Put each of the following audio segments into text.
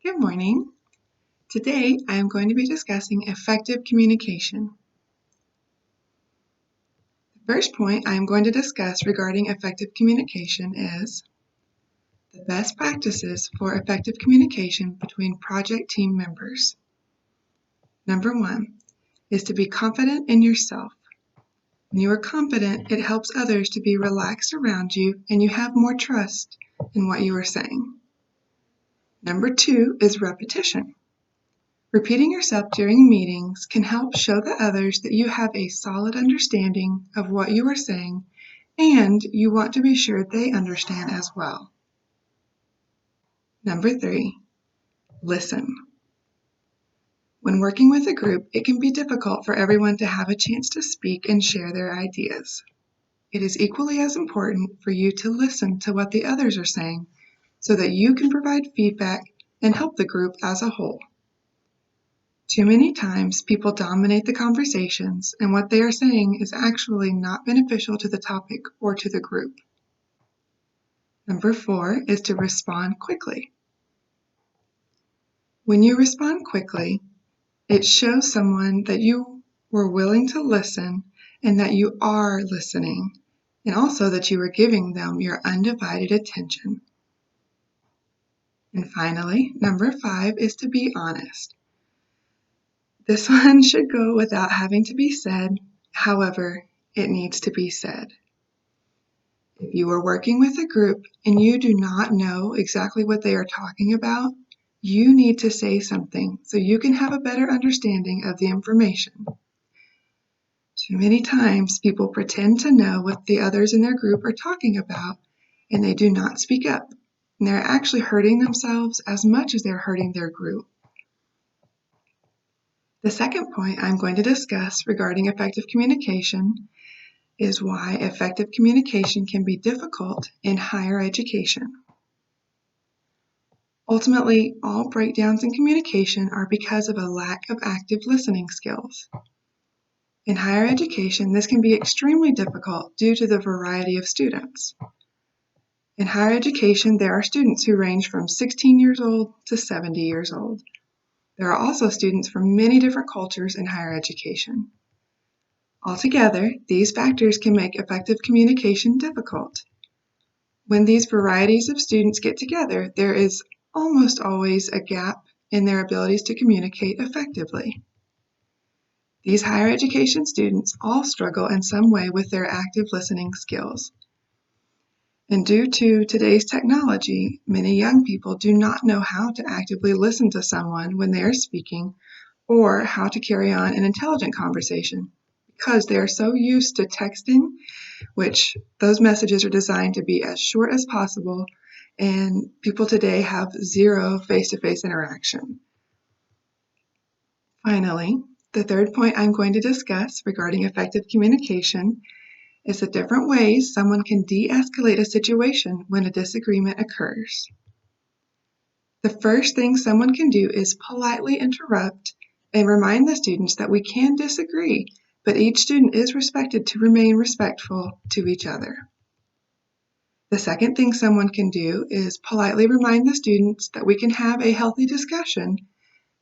Good morning. Today I am going to be discussing effective communication. The first point I am going to discuss regarding effective communication is the best practices for effective communication between project team members. Number one is to be confident in yourself. When you are confident, it helps others to be relaxed around you and you have more trust in what you are saying. Number two is repetition. Repeating yourself during meetings can help show the others that you have a solid understanding of what you are saying and you want to be sure they understand as well. Number three, listen. When working with a group, it can be difficult for everyone to have a chance to speak and share their ideas. It is equally as important for you to listen to what the others are saying so that you can provide feedback and help the group as a whole. Too many times, people dominate the conversations, and what they are saying is actually not beneficial to the topic or to the group. Number four is to respond quickly. When you respond quickly, it shows someone that you were willing to listen and that you are listening, and also that you are giving them your undivided attention. And finally, number five is to be honest. This one should go without having to be said. However, it needs to be said. If you are working with a group and you do not know exactly what they are talking about, you need to say something so you can have a better understanding of the information. Too many times, people pretend to know what the others in their group are talking about, and they do not speak up. And they're actually hurting themselves as much as they're hurting their group. The second point I'm going to discuss regarding effective communication is why effective communication can be difficult in higher education. Ultimately, all breakdowns in communication are because of a lack of active listening skills. In higher education, this can be extremely difficult due to the variety of students. In higher education, there are students who range from 16 years old to 70 years old. There are also students from many different cultures in higher education. Altogether, these factors can make effective communication difficult. When these varieties of students get together, there is almost always a gap in their abilities to communicate effectively. These higher education students all struggle in some way with their active listening skills. And due to today's technology, many young people do not know how to actively listen to someone when they are speaking or how to carry on an intelligent conversation because they are so used to texting, which those messages are designed to be as short as possible, and people today have zero face-to-face interaction. Finally, the third point I'm going to discuss regarding effective communication is the different ways someone can de-escalate a situation when a disagreement occurs. The first thing someone can do is politely interrupt and remind the students that we can disagree, but each student is respected to remain respectful to each other. The second thing someone can do is politely remind the students that we can have a healthy discussion,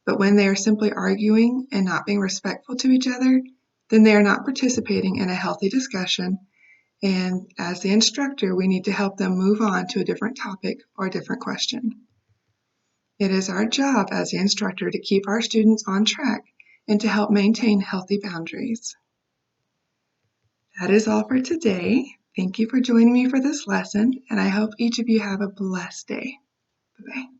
but when they are simply arguing and not being respectful to each other, then they are not participating in a healthy discussion, and as the instructor, we need to help them move on to a different topic or a different question. It is our job as the instructor to keep our students on track and to help maintain healthy boundaries. That is all for today. Thank you for joining me for this lesson, and I hope each of you have a blessed day. Bye-bye.